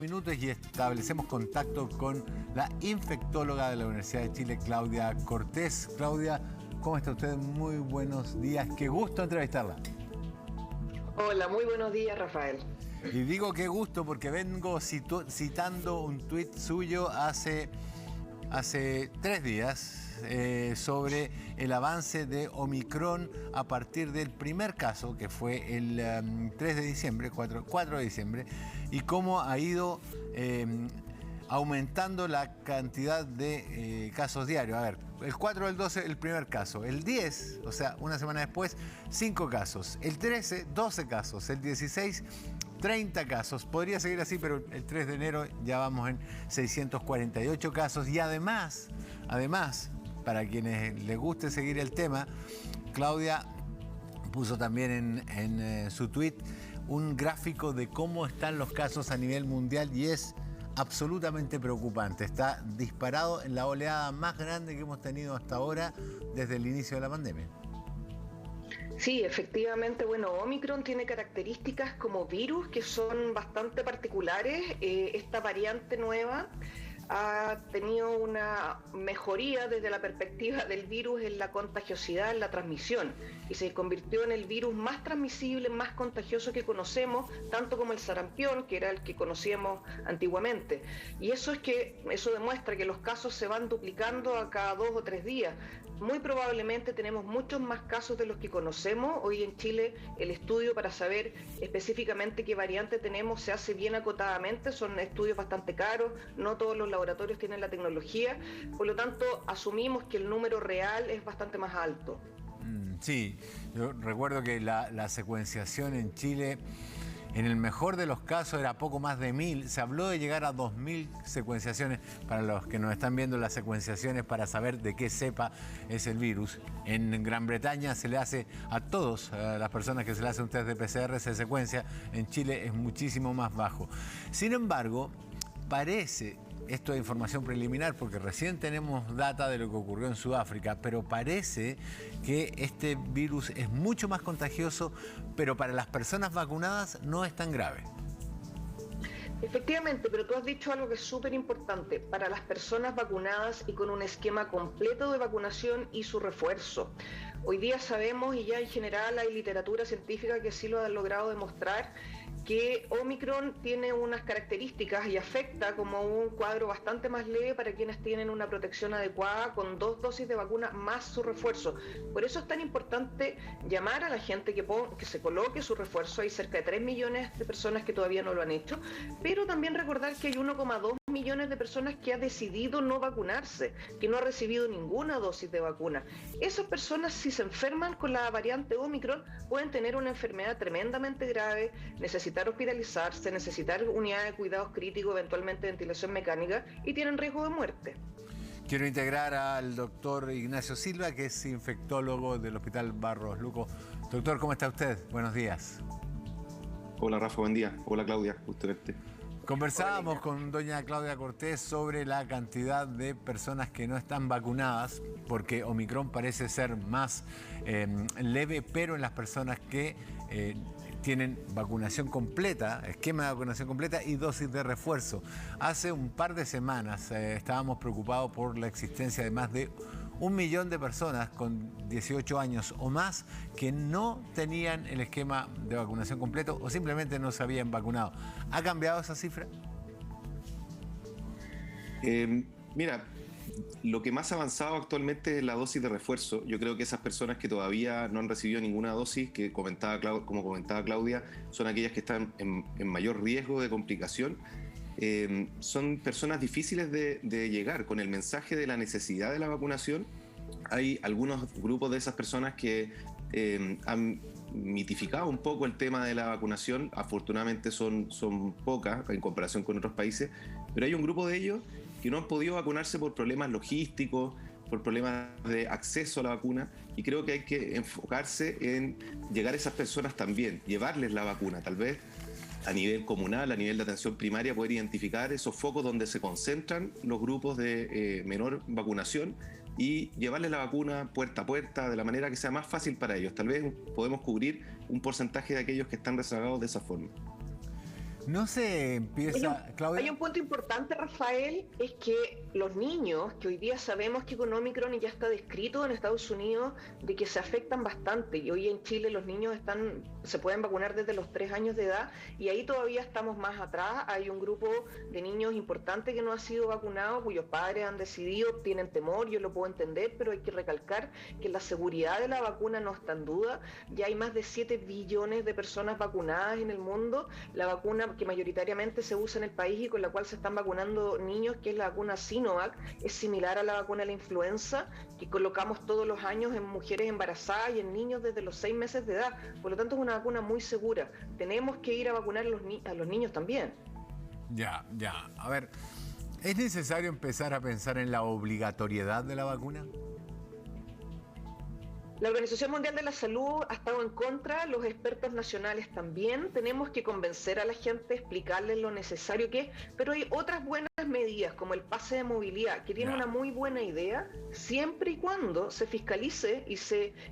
Minutos y establecemos contacto con la infectóloga de la Universidad de Chile, Claudia Cortés. Claudia, ¿cómo está usted? Muy buenos días. Qué gusto entrevistarla. Hola, muy buenos días, Rafael. Y digo qué gusto porque vengo citando un tuit suyo hace 3 días sobre el avance de Omicron a partir del primer caso, que fue el 3 de diciembre, 4 de diciembre, y cómo ha ido aumentando la cantidad de casos diarios. A ver, el 4 del 12, el primer caso. El 10, o sea, una semana después, 5 casos. El 13, 12 casos. El 16, 30 casos. Podría seguir así, pero el 3 de enero ya vamos en 648 casos. Y además, para quienes les guste seguir el tema, Claudia puso también en su tweet un gráfico de cómo están los casos a nivel mundial y es absolutamente preocupante. Está disparado en la oleada más grande que hemos tenido hasta ahora desde el inicio de la pandemia. Sí, efectivamente, bueno, Omicron tiene características como virus que son bastante particulares. Esta variante nueva ha tenido una mejoría desde la perspectiva del virus en la contagiosidad, en la transmisión, y se convirtió en el virus más transmisible, más contagioso que conocemos, tanto como el sarampión, que era el que conocíamos antiguamente. Y eso demuestra que los casos se van duplicando a cada 2 o 3 días. Muy probablemente tenemos muchos más casos de los que conocemos. Hoy en Chile el estudio para saber específicamente qué variante tenemos se hace bien acotadamente, son estudios bastante caros, no todos los laboratorios tienen la tecnología, por lo tanto asumimos que el número real es bastante más alto. Sí, yo recuerdo que la secuenciación en Chile, en el mejor de los casos, era poco más de 1000. Se habló de llegar a 2000 secuenciaciones. Para los que nos están viendo, las secuenciaciones para saber de qué cepa es el virus. En Gran Bretaña se le hace a todos, a las personas que se le hace un test de PCR, se secuencia. En Chile es muchísimo más bajo. Sin embargo, parece, esto es información preliminar porque recién tenemos data de lo que ocurrió en Sudáfrica, pero parece que este virus es mucho más contagioso, pero para las personas vacunadas no es tan grave. Efectivamente, pero tú has dicho algo que es súper importante. Para las personas vacunadas y con un esquema completo de vacunación y su refuerzo. Hoy día sabemos, y ya en general hay literatura científica que sí lo ha logrado demostrar, que Omicron tiene unas características y afecta como un cuadro bastante más leve para quienes tienen una protección adecuada con 2 dosis de vacuna más su refuerzo. Por eso es tan importante llamar a la gente que se coloque su refuerzo. Hay cerca de 3 millones de personas que todavía no lo han hecho, pero también recordar que hay 1,2 millones de personas que han decidido no vacunarse, que no han recibido ninguna dosis de vacuna. Esas personas, si se enferman con la variante Omicron, pueden tener una enfermedad tremendamente grave, necesitar hospitalizarse, necesitar unidades de cuidados críticos, eventualmente ventilación mecánica, y tienen riesgo de muerte. Quiero integrar al doctor Ignacio Silva, que es infectólogo del Hospital Barros Luco. Doctor, ¿cómo está usted? Buenos días. Hola Rafa, buen día. Hola Claudia, justamente. Conversábamos con doña Claudia Cortés sobre la cantidad de personas que no están vacunadas, porque Omicron parece ser más leve, pero en las personas que tienen vacunación completa, esquema de vacunación completa y dosis de refuerzo. Hace un par de semanas estábamos preocupados por la existencia de más de 1 millón de personas con 18 años o más que no tenían el esquema de vacunación completo o simplemente no se habían vacunado. ¿Ha cambiado esa cifra? Mira, lo que más ha avanzado actualmente es la dosis de refuerzo. Yo creo que esas personas que todavía no han recibido ninguna dosis, que como comentaba Claudia, son aquellas que están en mayor riesgo de complicación. Son personas difíciles de llegar con el mensaje de la necesidad de la vacunación. Hay algunos grupos de esas personas que han mitificado un poco el tema de la vacunación. Afortunadamente son pocas en comparación con otros países, pero hay un grupo de ellos que no han podido vacunarse por problemas logísticos, por problemas de acceso a la vacuna, y creo que hay que enfocarse en llegar a esas personas también, llevarles la vacuna, tal vez a nivel comunal, a nivel de atención primaria, poder identificar esos focos donde se concentran los grupos de menor vacunación y llevarles la vacuna puerta a puerta de la manera que sea más fácil para ellos. Tal vez podemos cubrir un porcentaje de aquellos que están rezagados de esa forma. No se empieza, Claudia. Hay un punto importante, Rafael, es que los niños, que hoy día sabemos que con Omicron ya está descrito en Estados Unidos, de que se afectan bastante, y hoy en Chile los niños se pueden vacunar desde los 3 años de edad, y ahí todavía estamos más atrás. Hay un grupo de niños importante que no ha sido vacunado, cuyos padres han decidido, tienen temor, yo lo puedo entender, pero hay que recalcar que la seguridad de la vacuna no está en duda. Ya hay más de 7 billones de personas vacunadas en el mundo. La vacuna que mayoritariamente se usa en el país y con la cual se están vacunando niños, que es la vacuna Sinovac, es similar a la vacuna de la influenza, que colocamos todos los años en mujeres embarazadas y en niños desde los 6 meses de edad. Por lo tanto, es una vacuna muy segura. Tenemos que ir a vacunar a los niños también. Ya. A ver, ¿es necesario empezar a pensar en la obligatoriedad de la vacuna? La Organización Mundial de la Salud ha estado en contra, los expertos nacionales también. Tenemos que convencer a la gente, explicarles lo necesario que es, pero hay otras buenas medidas, como el pase de movilidad, que tiene una muy buena idea, siempre y cuando se fiscalice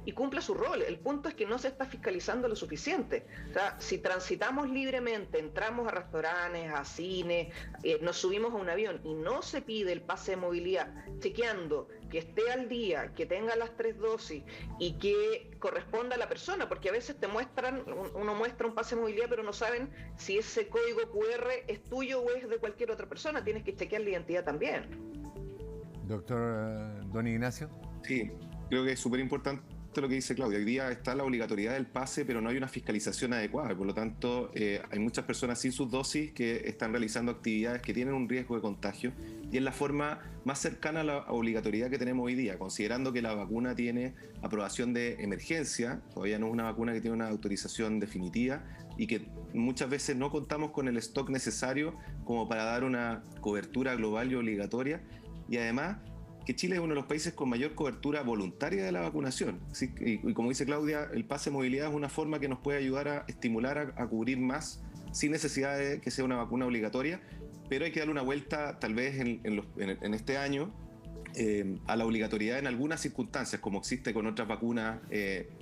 y cumpla su rol. El punto es que no se está fiscalizando lo suficiente. O sea, si transitamos libremente, entramos a restaurantes, a cines, nos subimos a un avión y no se pide el pase de movilidad, chequeando que esté al día, que tenga las 3 dosis y que corresponda a la persona, porque a veces uno muestra un pase de movilidad, pero no saben si ese código QR es tuyo o es de cualquier otra persona. Tienes que chequear la identidad también. Doctor Don Ignacio. Sí, creo que es súper importante lo que dice Claudia. Hoy día está la obligatoriedad del pase, pero no hay una fiscalización adecuada. Por lo tanto, hay muchas personas sin sus dosis que están realizando actividades que tienen un riesgo de contagio, y es la forma más cercana a la obligatoriedad que tenemos hoy día, considerando que la vacuna tiene aprobación de emergencia. Todavía no es una vacuna que tiene una autorización definitiva, y que muchas veces no contamos con el stock necesario como para dar una cobertura global y obligatoria. Y además, que Chile es uno de los países con mayor cobertura voluntaria de la vacunación. ¿Sí? Y como dice Claudia, el pase de movilidad es una forma que nos puede ayudar a estimular a cubrir más, sin necesidad de que sea una vacuna obligatoria, pero hay que darle una vuelta tal vez en este año a la obligatoriedad en algunas circunstancias, como existe con otras vacunas,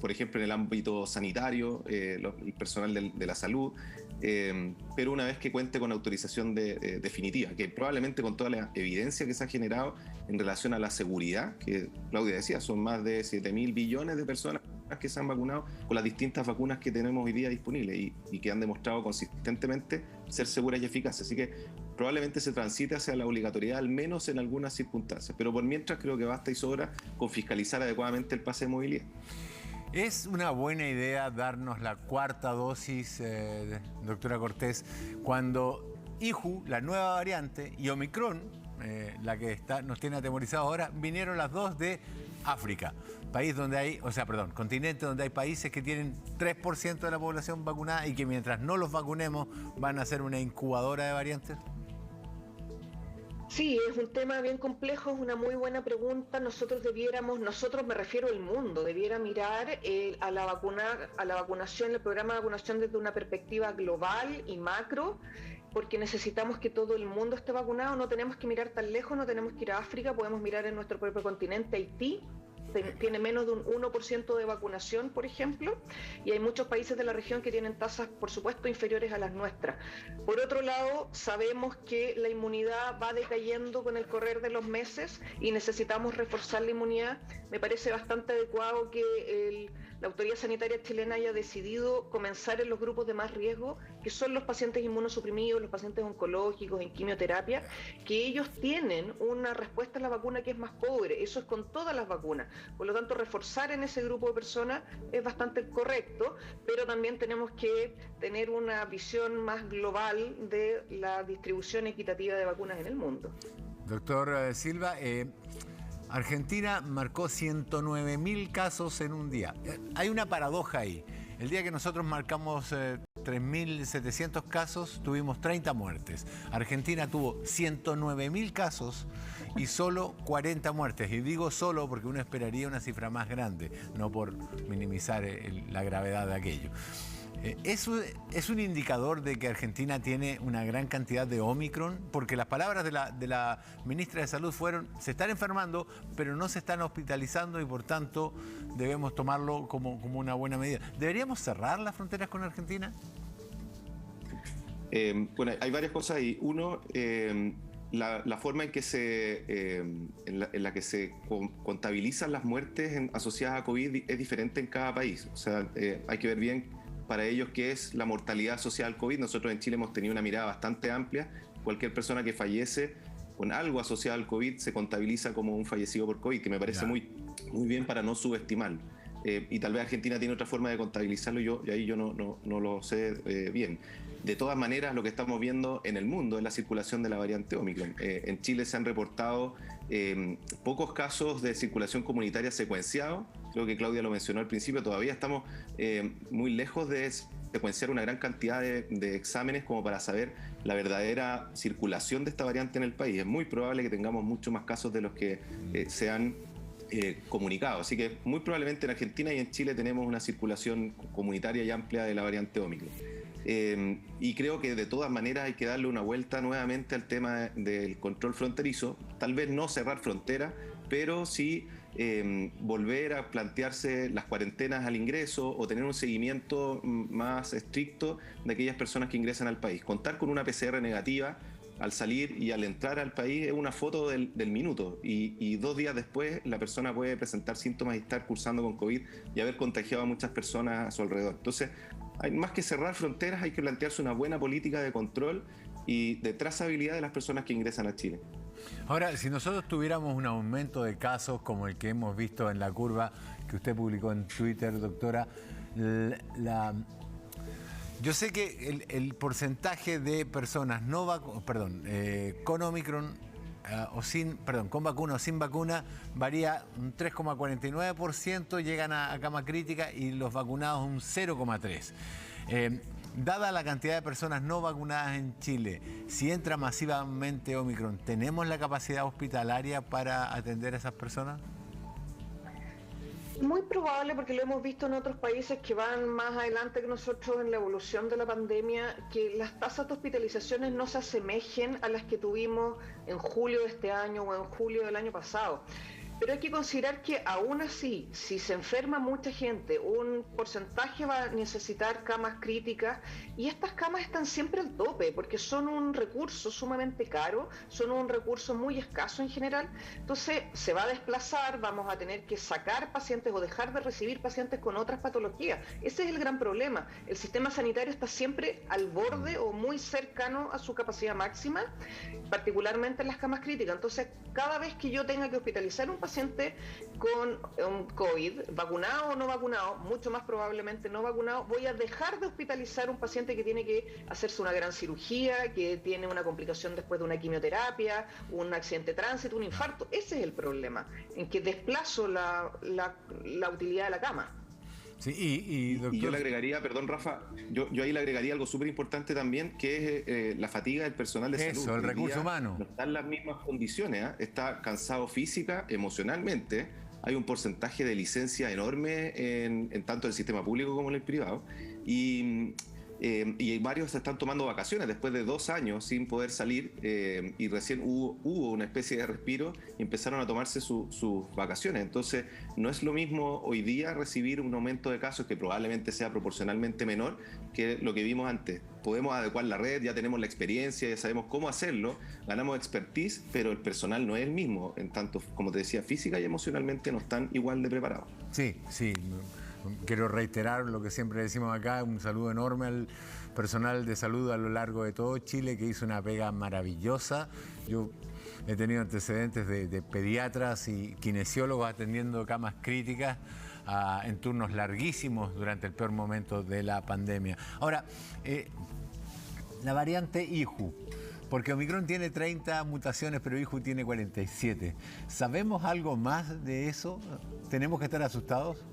por ejemplo en el ámbito sanitario, el personal de la salud, pero una vez que cuente con autorización definitiva, que probablemente con toda la evidencia que se ha generado en relación a la seguridad, que Claudia decía, son más de 7.000 billones de personas que se han vacunado con las distintas vacunas que tenemos hoy día disponibles y que han demostrado consistentemente ser seguras y eficaces. Así que probablemente se transite hacia la obligatoriedad, al menos en algunas circunstancias, pero por mientras creo que basta y sobra con fiscalizar adecuadamente el pase de movilidad. ¿Es una buena idea darnos la 4ª dosis, doctora Cortés, cuando IHU, la nueva variante, y Omicron, la que nos tiene atemorizados ahora, vinieron las dos de África, continente donde hay países que tienen 3% de la población vacunada y que mientras no los vacunemos van a ser una incubadora de variantes? Sí, es un tema bien complejo, es una muy buena pregunta. Nosotros me refiero al mundo, debiera mirar a la vacunación, el programa de vacunación desde una perspectiva global y macro, porque necesitamos que todo el mundo esté vacunado. No tenemos que mirar tan lejos, no tenemos que ir a África, podemos mirar en nuestro propio continente. Haití tiene menos de un 1% de vacunación, por ejemplo, y hay muchos países de la región que tienen tasas, por supuesto, inferiores a las nuestras. Por otro lado, sabemos que la inmunidad va decayendo con el correr de los meses y necesitamos reforzar la inmunidad. Me parece bastante adecuado que la Autoridad Sanitaria chilena haya decidido comenzar en los grupos de más riesgo, que son los pacientes inmunosuprimidos, los pacientes oncológicos, en quimioterapia, que ellos tienen una respuesta a la vacuna que es más pobre. Eso es con todas las vacunas. Por lo tanto, reforzar en ese grupo de personas es bastante correcto, pero también tenemos que tener una visión más global de la distribución equitativa de vacunas en el mundo. Doctor Silva, Argentina marcó 109.000 casos en un día. Hay una paradoja ahí. El día que nosotros marcamos 3.700 casos, tuvimos 30 muertes. Argentina tuvo 109.000 casos y solo 40 muertes. Y digo solo porque uno esperaría una cifra más grande, no por minimizar la gravedad de aquello. ¿Es un indicador de que Argentina tiene una gran cantidad de Omicron? Porque las palabras de la ministra de Salud fueron: se están enfermando, pero no se están hospitalizando, y por tanto debemos tomarlo como una buena medida. ¿Deberíamos cerrar las fronteras con Argentina? Bueno, hay varias cosas ahí. Uno, la forma en que en la que se contabilizan las muertes asociadas a COVID es diferente en cada país. O sea, hay que ver bien para ellos qué es la mortalidad asociada al COVID. Nosotros en Chile hemos tenido una mirada bastante amplia. Cualquier persona que fallece con algo asociado al COVID se contabiliza como un fallecido por COVID, que me parece muy bien para no subestimarlo. Y tal vez Argentina tiene otra forma de contabilizarlo, y ahí yo no lo sé bien. De todas maneras, lo que estamos viendo en el mundo es la circulación de la variante Omicron. En Chile se han reportado pocos casos de circulación comunitaria secuenciados. Creo que Claudia lo mencionó al principio, todavía estamos muy lejos de secuenciar una gran cantidad de exámenes como para saber la verdadera circulación de esta variante en el país. Es muy probable que tengamos muchos más casos de los que se han comunicado. Así que muy probablemente en Argentina y en Chile tenemos una circulación comunitaria y amplia de la variante Omicron. Y creo que de todas maneras hay que darle una vuelta nuevamente al tema del control fronterizo. Tal vez no cerrar fronteras, pero sí volver a plantearse las cuarentenas al ingreso o tener un seguimiento más estricto de aquellas personas que ingresan al país. Contar con una PCR negativa al salir y al entrar al país es una foto del minuto, y 2 días después la persona puede presentar síntomas y estar cursando con COVID y haber contagiado a muchas personas a su alrededor. Entonces, más que cerrar fronteras, hay que plantearse una buena política de control y de trazabilidad de las personas que ingresan a Chile. Ahora, si nosotros tuviéramos un aumento de casos como el que hemos visto en la curva que usted publicó en Twitter, doctora, yo sé que el porcentaje de personas con Omicron con vacuna o sin vacuna varía un 3,49%, llegan a cama crítica, y los vacunados un 0,3%. Dada la cantidad de personas no vacunadas en Chile, si entra masivamente Omicron, ¿tenemos la capacidad hospitalaria para atender a esas personas? Muy probable, porque lo hemos visto en otros países que van más adelante que nosotros en la evolución de la pandemia, que las tasas de hospitalizaciones no se asemejen a las que tuvimos en julio de este año o en julio del año pasado. Pero hay que considerar que aún así, si se enferma mucha gente, un porcentaje va a necesitar camas críticas, y estas camas están siempre al tope porque son un recurso sumamente caro, son un recurso muy escaso en general. Entonces se va a desplazar, vamos a tener que sacar pacientes o dejar de recibir pacientes con otras patologías. Ese es el gran problema. El sistema sanitario está siempre al borde o muy cercano a su capacidad máxima, particularmente en las camas críticas. Entonces, cada vez que yo tenga que hospitalizar un paciente con un COVID, vacunado o no vacunado, mucho más probablemente no vacunado, voy a dejar de hospitalizar un paciente que tiene que hacerse una gran cirugía, que tiene una complicación después de una quimioterapia, un accidente de tránsito, un infarto. Ese es el problema, en que desplazo la utilidad de la cama. Sí, doctor... Y yo le agregaría, perdón Rafa, yo ahí le agregaría algo súper importante también, que es la fatiga del personal de salud. Eso, el recurso humano. No está en las mismas condiciones, está cansado física, emocionalmente. Hay un porcentaje de licencia enorme en tanto el sistema público como en el privado. Y varios se están tomando vacaciones después de 2 años sin poder salir, y recién hubo una especie de respiro y empezaron a tomarse sus vacaciones. Entonces no es lo mismo hoy día recibir un aumento de casos que probablemente sea proporcionalmente menor que lo que vimos antes. Podemos adecuar la red, ya tenemos la experiencia, ya sabemos cómo hacerlo, ganamos expertise, pero el personal no es el mismo, en tanto, como te decía, física y emocionalmente no están igual de preparados. Sí. Quiero reiterar lo que siempre decimos acá, un saludo enorme al personal de salud a lo largo de todo Chile, que hizo una pega maravillosa. Yo he tenido antecedentes de pediatras y kinesiólogos atendiendo camas críticas en turnos larguísimos durante el peor momento de la pandemia. Ahora, la variante IHU, porque Omicron tiene 30 mutaciones, pero IHU tiene 47. ¿Sabemos algo más de eso? ¿Tenemos que estar asustados?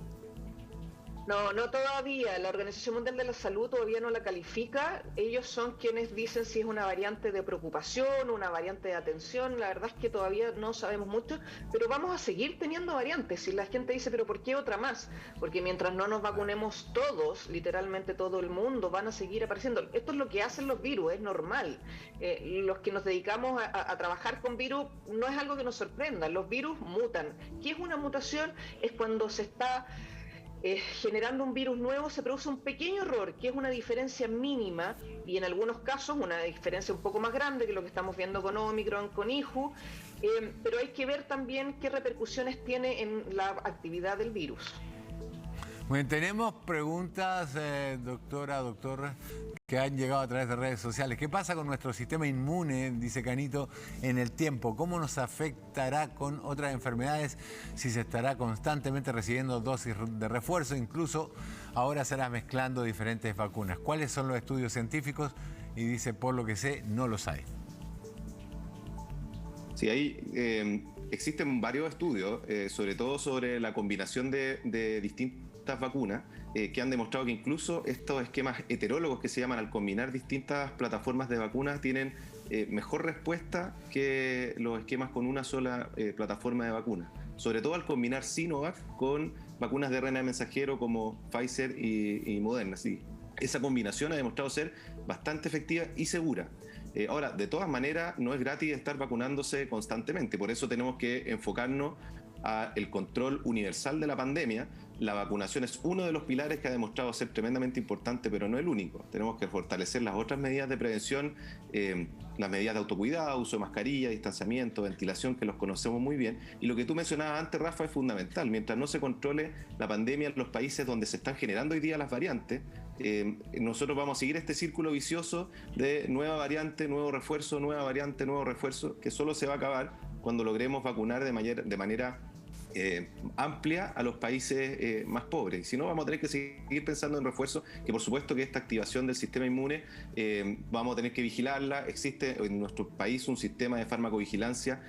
No todavía. La Organización Mundial de la Salud todavía no la califica. Ellos son quienes dicen si es una variante de preocupación, una variante de atención. La verdad es que todavía no sabemos mucho, pero vamos a seguir teniendo variantes. Si la gente dice, pero ¿por qué otra más? Porque mientras no nos vacunemos todos, literalmente todo el mundo, van a seguir apareciendo. Esto es lo que hacen los virus, es normal. Los que nos dedicamos a trabajar con virus, no es algo que nos sorprenda. Los virus mutan. ¿Qué es una mutación? Es cuando se está generando un virus nuevo, se produce un pequeño error, que es una diferencia mínima, y en algunos casos una diferencia un poco más grande que lo que estamos viendo con Omicron, con IHU, pero hay que ver también qué repercusiones tiene en la actividad del virus. Bueno, tenemos preguntas, doctor, que han llegado a través de redes sociales. ¿Qué pasa con nuestro sistema inmune, dice Canito, en el tiempo? ¿Cómo nos afectará con otras enfermedades si se estará constantemente recibiendo dosis de refuerzo? Incluso ahora será mezclando diferentes vacunas. ¿Cuáles son los estudios científicos? Y dice, por lo que sé, no los hay. Sí, ahí existen varios estudios, sobre todo sobre la combinación de distintas vacunas, que han demostrado que incluso estos esquemas heterólogos que se llaman, al combinar distintas plataformas de vacunas, tienen mejor respuesta que los esquemas con una sola plataforma de vacuna. Sobre todo al combinar Sinovac con vacunas de RNA mensajero como Pfizer y Moderna. Sí, esa combinación ha demostrado ser bastante efectiva y segura. Ahora, de todas maneras, no es gratis estar vacunándose constantemente, por eso tenemos que enfocarnos al control universal de la pandemia. La vacunación es uno de los pilares que ha demostrado ser tremendamente importante, pero no el único. Tenemos que fortalecer las otras medidas de prevención, las medidas de autocuidado, uso de mascarilla, distanciamiento, ventilación, que los conocemos muy bien. Y lo que tú mencionabas antes, Rafa, es fundamental. Mientras no se controle la pandemia en los países donde se están generando hoy día las variantes, nosotros vamos a seguir este círculo vicioso de nueva variante, nuevo refuerzo, nueva variante, nuevo refuerzo, que solo se va a acabar cuando logremos vacunar de manera amplia a los países más pobres. Y si no, vamos a tener que seguir pensando en refuerzos, que por supuesto que esta activación del sistema inmune vamos a tener que vigilarla. Existe en nuestro país un sistema de farmacovigilancia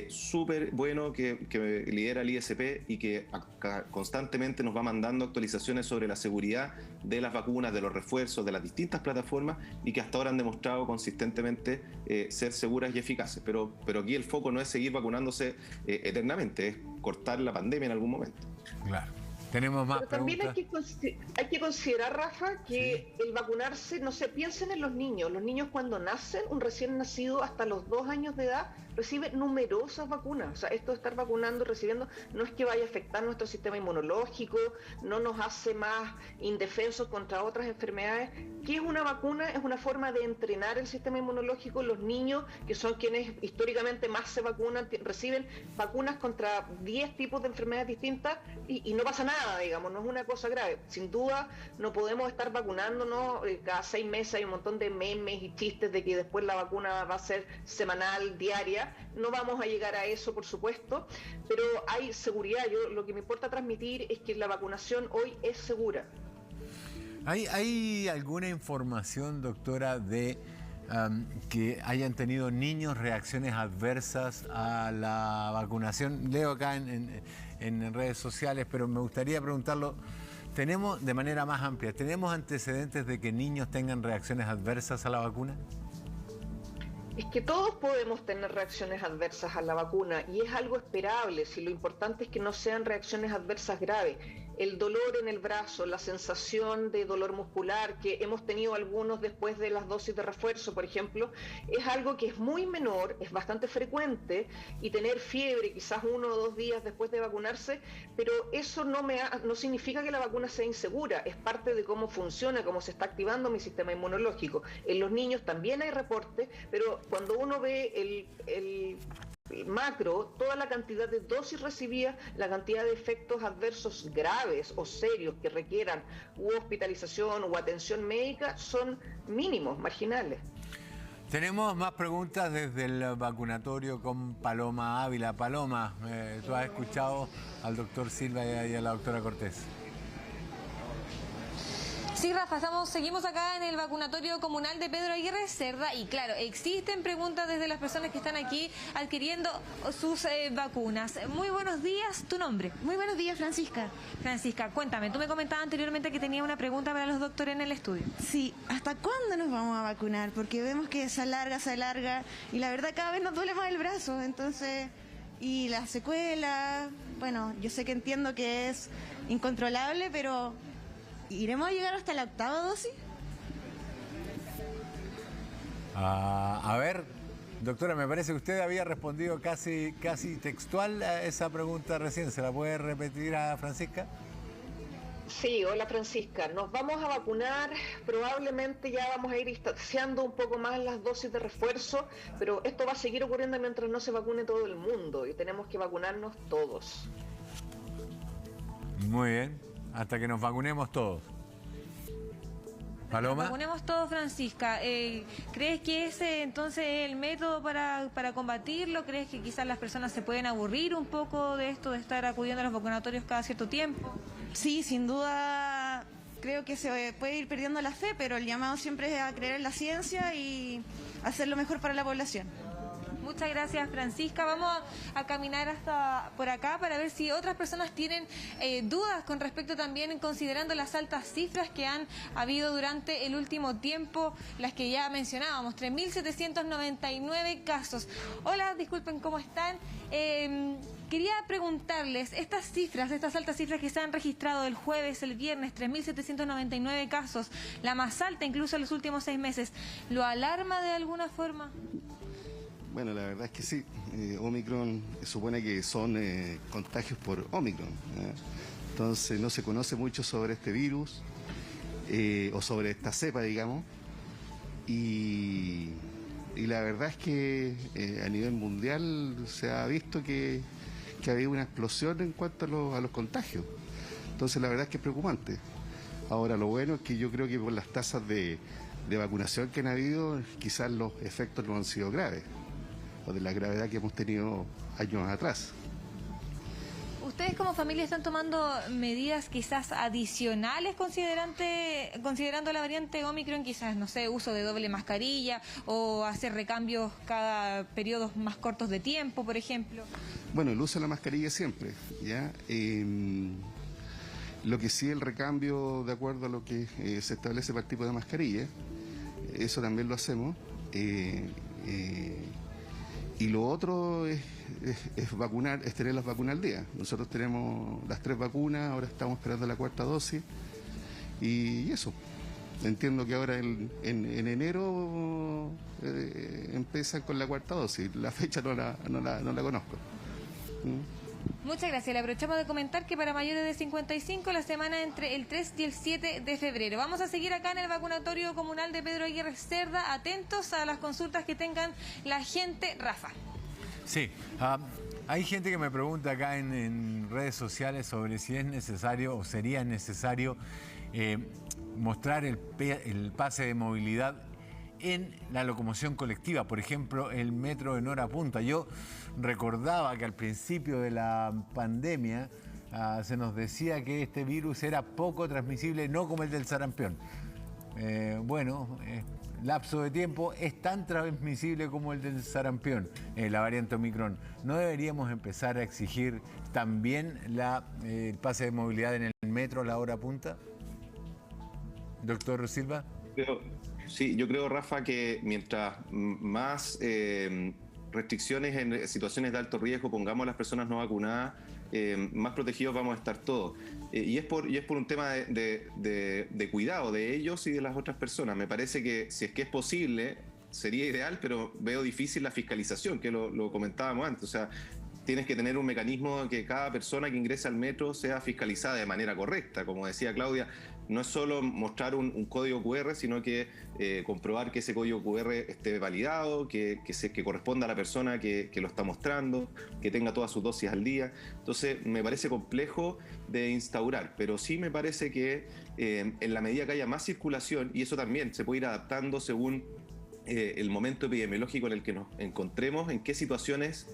súper bueno que lidera el ISP y que constantemente nos va mandando actualizaciones sobre la seguridad de las vacunas, de los refuerzos, de las distintas plataformas, y que hasta ahora han demostrado consistentemente ser seguras y eficaces. Pero aquí el foco no es seguir vacunándose eternamente, es cortar la pandemia en algún momento. Claro. Tenemos más también preguntas. hay que considerar, Rafa, que el vacunarse, no se piensen en los niños. Los niños, cuando nacen, un recién nacido hasta los 2 años de edad, recibe numerosas vacunas. O sea, esto de estar vacunando y recibiendo no es que vaya a afectar nuestro sistema inmunológico, no nos hace más indefensos contra otras enfermedades. ¿Qué es una vacuna? Es una forma de entrenar el sistema inmunológico. Los niños, que son quienes históricamente más se vacunan, reciben vacunas contra 10 tipos de enfermedades distintas y no pasa nada, digamos, no es una cosa grave. Sin duda, no podemos estar vacunándonos cada 6 meses. Hay un montón de memes y chistes de que después la vacuna va a ser semanal, diaria. No vamos a llegar a eso, por supuesto, pero hay seguridad. Yo lo que me importa transmitir es que la vacunación hoy es segura. ¿Hay alguna información, doctora, de que hayan tenido niños reacciones adversas a la vacunación? Leo acá en redes sociales, pero me gustaría preguntarlo. ¿Tenemos, de manera más amplia, tenemos antecedentes de que niños tengan reacciones adversas a la vacuna? Es que todos podemos tener reacciones adversas a la vacuna y es algo esperable, si lo importante es que no sean reacciones adversas graves. El dolor en el brazo, la sensación de dolor muscular que hemos tenido algunos después de las dosis de refuerzo, por ejemplo, es algo que es muy menor, es bastante frecuente, y tener fiebre quizás 1 o 2 días después de vacunarse, pero eso no significa que la vacuna sea insegura, es parte de cómo funciona, cómo se está activando mi sistema inmunológico. En los niños también hay reportes, pero cuando uno ve el macro, toda la cantidad de dosis recibidas, la cantidad de efectos adversos graves o serios que requieran hospitalización o atención médica son mínimos, marginales. Tenemos más preguntas desde el vacunatorio con Paloma Ávila. Paloma, tú has escuchado al doctor Silva y a la doctora Cortés. Sí, Rafa, seguimos acá en el vacunatorio comunal de Pedro Aguirre Cerda y claro, existen preguntas desde las personas que están aquí adquiriendo sus vacunas. Muy buenos días, ¿tu nombre? Muy buenos días, Francisca. Francisca, cuéntame, tú me comentabas anteriormente que tenía una pregunta para los doctores en el estudio. Sí, ¿hasta cuándo nos vamos a vacunar? Porque vemos que se alarga y la verdad cada vez nos duele más el brazo, entonces, y la secuela, bueno, yo sé que entiendo que es incontrolable, pero ¿iremos a llegar hasta la 8ª dosis? A ver, doctora, me parece que usted había respondido casi textual a esa pregunta recién. ¿Se la puede repetir a Francisca? Sí, hola Francisca. Nos vamos a vacunar, probablemente ya vamos a ir distanciando un poco más las dosis de refuerzo, pero esto va a seguir ocurriendo mientras no se vacune todo el mundo y tenemos que vacunarnos todos. Muy bien, hasta que nos vacunemos todos. Paloma. Nos vacunemos todos, Francisca. ¿Crees que ese entonces es el método para combatirlo? ¿Crees que quizás las personas se pueden aburrir un poco de esto, de estar acudiendo a los vacunatorios cada cierto tiempo? Sí, sin duda creo que se puede ir perdiendo la fe, pero el llamado siempre es a creer en la ciencia y hacer lo mejor para la población. Muchas gracias, Francisca. Vamos a caminar hasta por acá para ver si otras personas tienen dudas con respecto también, considerando las altas cifras que han habido durante el último tiempo, las que ya mencionábamos, 3.799 casos. Hola, disculpen, ¿cómo están? Quería preguntarles, estas altas cifras que se han registrado el jueves, el viernes, 3.799 casos, la más alta incluso en los últimos 6 meses, ¿lo alarma de alguna forma? Bueno, la verdad es que sí. Omicron supone que son contagios por Omicron. Entonces no se conoce mucho sobre este virus o sobre esta cepa, digamos. Y la verdad es que a nivel mundial se ha visto que ha habido una explosión en cuanto a los contagios. Entonces la verdad es que es preocupante. Ahora, lo bueno es que yo creo que por las tasas de vacunación que han habido, quizás los efectos no han sido graves, o de la gravedad que hemos tenido años atrás. ¿Ustedes como familia están tomando medidas quizás adicionales considerando la variante Omicron? Quizás, no sé, uso de doble mascarilla o hacer recambios cada periodos más cortos de tiempo, por ejemplo. Bueno, el uso de la mascarilla siempre, ¿ya? Lo que sí, el recambio de acuerdo a lo que se establece para el tipo de mascarilla, eso también lo hacemos. Y lo otro es vacunar, es tener las vacunas al día. Nosotros tenemos las 3 vacunas, ahora estamos esperando la 4ª dosis. Y eso. Entiendo que ahora en enero empiezan con la 4ª dosis. La fecha no la conozco. Muchas gracias. Le aprovechamos de comentar que para mayores de 55 la semana entre el 3 y el 7 de febrero. Vamos a seguir acá en el vacunatorio comunal de Pedro Aguirre Cerda, atentos a las consultas que tengan la gente. Rafa. Sí, hay gente que me pregunta acá en redes sociales sobre si es necesario o sería necesario mostrar el pase de movilidad en la locomoción colectiva, por ejemplo, el metro en hora punta. Yo recordaba que al principio de la pandemia se nos decía que este virus era poco transmisible, no como el del sarampión. Lapso de tiempo es tan transmisible como el del sarampión, la variante Omicron. ¿No deberíamos empezar a exigir también el pase de movilidad en el metro a la hora punta? Doctor Silva. Sí, yo creo, Rafa, que mientras más restricciones en situaciones de alto riesgo pongamos a las personas no vacunadas, más protegidos vamos a estar todos. Y es por un tema de cuidado de ellos y de las otras personas. Me parece que si es que es posible, sería ideal, pero veo difícil la fiscalización, que lo comentábamos antes. O sea, tienes que tener un mecanismo que cada persona que ingresa al metro sea fiscalizada de manera correcta. Como decía Claudia, no es solo mostrar un código QR, sino que comprobar que ese código QR esté validado, que corresponda a la persona que lo está mostrando, que tenga todas sus dosis al día. Entonces, me parece complejo de instaurar, pero sí me parece que en la medida que haya más circulación, y eso también se puede ir adaptando según el momento epidemiológico en el que nos encontremos, en qué situaciones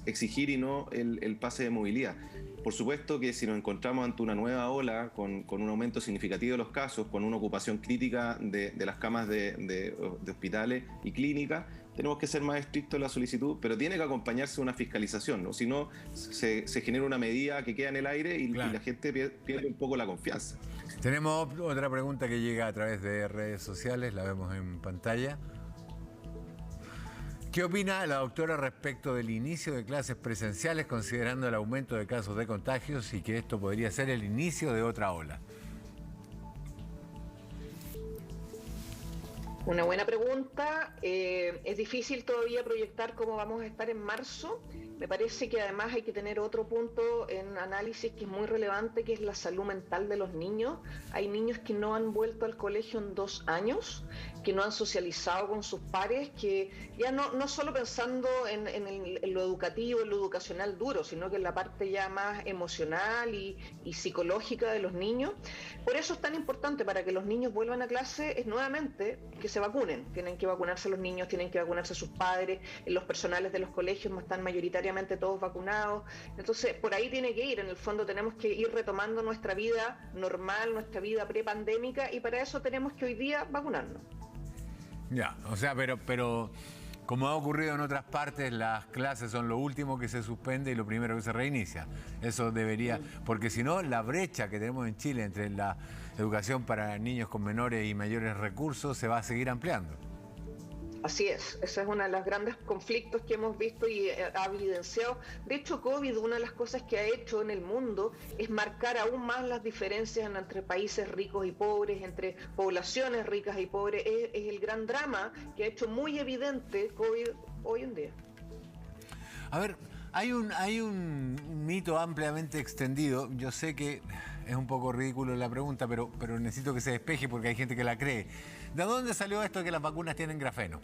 exigir y no el pase de movilidad. Por supuesto que si nos encontramos ante una nueva ola con un aumento significativo de los casos, con una ocupación crítica de las camas de hospitales y clínicas, tenemos que ser más estrictos en la solicitud, pero tiene que acompañarse de una fiscalización, ¿no? Si no, se genera una medida que queda en el aire y la gente pierde un poco la confianza. Tenemos otra pregunta que llega a través de redes sociales, la vemos en pantalla. ¿Qué opina la doctora respecto del inicio de clases presenciales, considerando el aumento de casos de contagios y que esto podría ser el inicio de otra ola? Una buena pregunta. Es difícil todavía proyectar cómo vamos a estar en marzo. Me parece que además hay que tener otro punto en análisis que es muy relevante, que es la salud mental de los niños. Hay niños que no han vuelto al colegio en 2 años, que no han socializado con sus pares, que ya no solo pensando en lo educativo, en lo educacional duro, sino que en la parte ya más emocional y psicológica de los niños. Por eso es tan importante, para que los niños vuelvan a clase, es nuevamente que se vacunen. Tienen que vacunarse los niños, tienen que vacunarse sus padres, los personales de los colegios están mayoritariamente todos vacunados. Entonces, por ahí tiene que ir. En el fondo tenemos que ir retomando nuestra vida normal, nuestra vida prepandémica, y para eso tenemos que hoy día vacunarnos. Ya, o sea, pero como ha ocurrido en otras partes, las clases son lo último que se suspende y lo primero que se reinicia. Eso debería, porque si no, la brecha que tenemos en Chile entre la educación para niños con menores y mayores recursos se va a seguir ampliando. Así es, ese es uno de los grandes conflictos que hemos visto y ha evidenciado. De hecho, COVID, una de las cosas que ha hecho en el mundo es marcar aún más las diferencias entre países ricos y pobres, entre poblaciones ricas y pobres. Es el gran drama que ha hecho muy evidente COVID hoy en día. A ver, hay un mito ampliamente extendido. Yo sé que es un poco ridículo la pregunta, pero necesito que se despeje porque hay gente que la cree. ¿De dónde salió esto de que las vacunas tienen grafeno?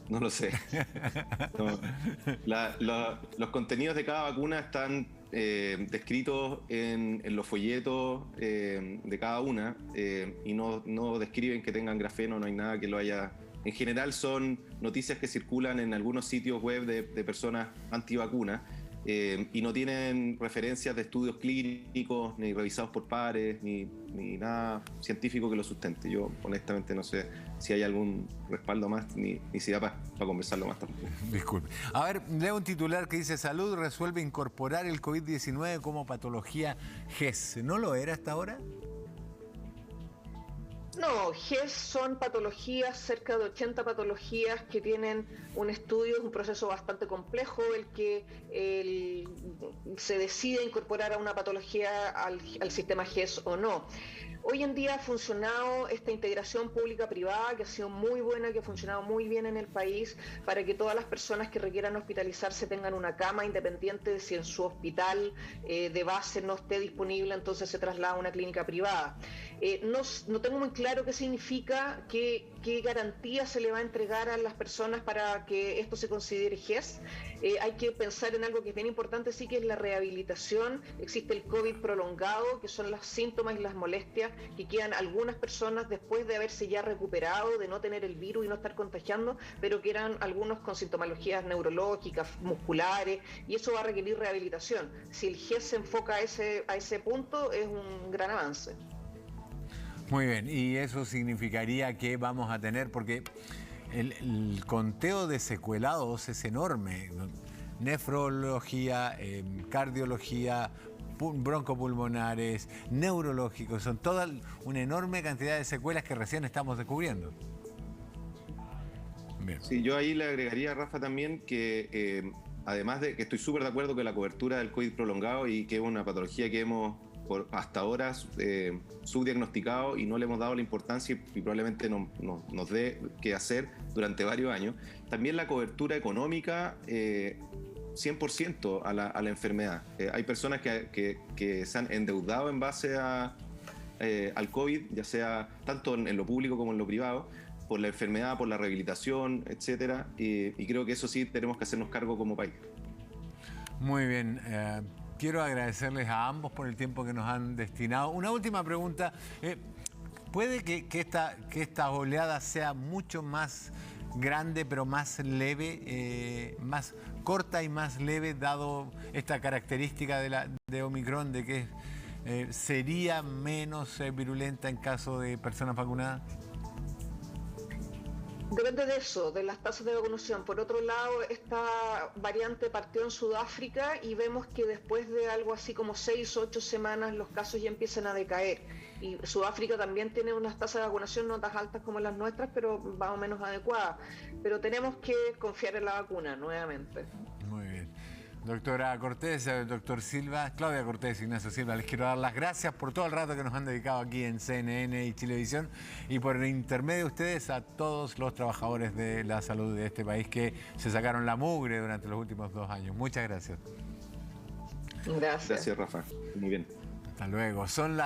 No lo sé. No. Los contenidos de cada vacuna están descritos en los folletos de cada una y no describen que tengan grafeno, no hay nada que lo haya. En general son noticias que circulan en algunos sitios web de personas antivacunas y no tienen referencias de estudios clínicos, ni revisados por pares, ni nada científico que lo sustente. Yo honestamente no sé si hay algún respaldo más, ni si da para conversarlo más tampoco. Disculpe. A ver, leo un titular que dice: Salud resuelve incorporar el COVID-19 como patología GES. ¿No lo era hasta ahora? No, GES son patologías, cerca de 80 patologías que tienen un estudio, es un proceso bastante complejo el que se decide incorporar a una patología al sistema GES o no. Hoy en día ha funcionado esta integración pública-privada, que ha sido muy buena, que ha funcionado muy bien en el país, para que todas las personas que requieran hospitalizarse tengan una cama, independiente de si en su hospital de base no esté disponible, entonces se traslada a una clínica privada. No tengo muy claro qué significa, qué garantía se le va a entregar a las personas para que esto se considere GES. Hay que pensar en algo que es bien importante, sí, que es la rehabilitación. Existe el COVID prolongado, que son los síntomas y las molestias que quedan algunas personas después de haberse ya recuperado, de no tener el virus y no estar contagiando, pero que eran algunos con sintomatologías neurológicas, musculares, y eso va a requerir rehabilitación. Si el GES se enfoca a ese punto, es un gran avance. Muy bien, y eso significaría que vamos a tener, porque el conteo de secuelados es enorme: nefrología, cardiología, broncopulmonares, neurológicos, son toda una enorme cantidad de secuelas que recién estamos descubriendo. Bien. Sí, yo ahí le agregaría a Rafa también que además de que estoy súper de acuerdo con la cobertura del COVID prolongado y que es una patología que hemos hasta ahora subdiagnosticado y no le hemos dado la importancia y probablemente nos dé que hacer durante varios años. También la cobertura económica 100% a la enfermedad. Hay personas que se han endeudado en base al COVID, ya sea tanto en lo público como en lo privado, por la enfermedad, por la rehabilitación, etcétera, y creo que eso sí tenemos que hacernos cargo como país. Muy bien. Quiero agradecerles a ambos por el tiempo que nos han destinado. Una última pregunta. ¿Puede que esta oleada sea mucho más grande, pero más leve, más corta y más leve, dado esta característica de Omicron, de que sería menos virulenta en caso de personas vacunadas? Depende de eso, de las tasas de vacunación. Por otro lado, esta variante partió en Sudáfrica y vemos que después de algo así como 6 o 8 semanas los casos ya empiezan a decaer. Y Sudáfrica también tiene unas tasas de vacunación no tan altas como las nuestras, pero más o menos adecuadas. Pero tenemos que confiar en la vacuna nuevamente. Muy bien. Doctora Cortés, doctor Silva, Claudia Cortés, Ignacio Silva, les quiero dar las gracias por todo el rato que nos han dedicado aquí en CNN y Chilevisión y por el intermedio de ustedes a todos los trabajadores de la salud de este país que se sacaron la mugre durante los últimos 2 años. Muchas gracias. Gracias. Gracias, Rafa. Muy bien. Hasta luego. Son las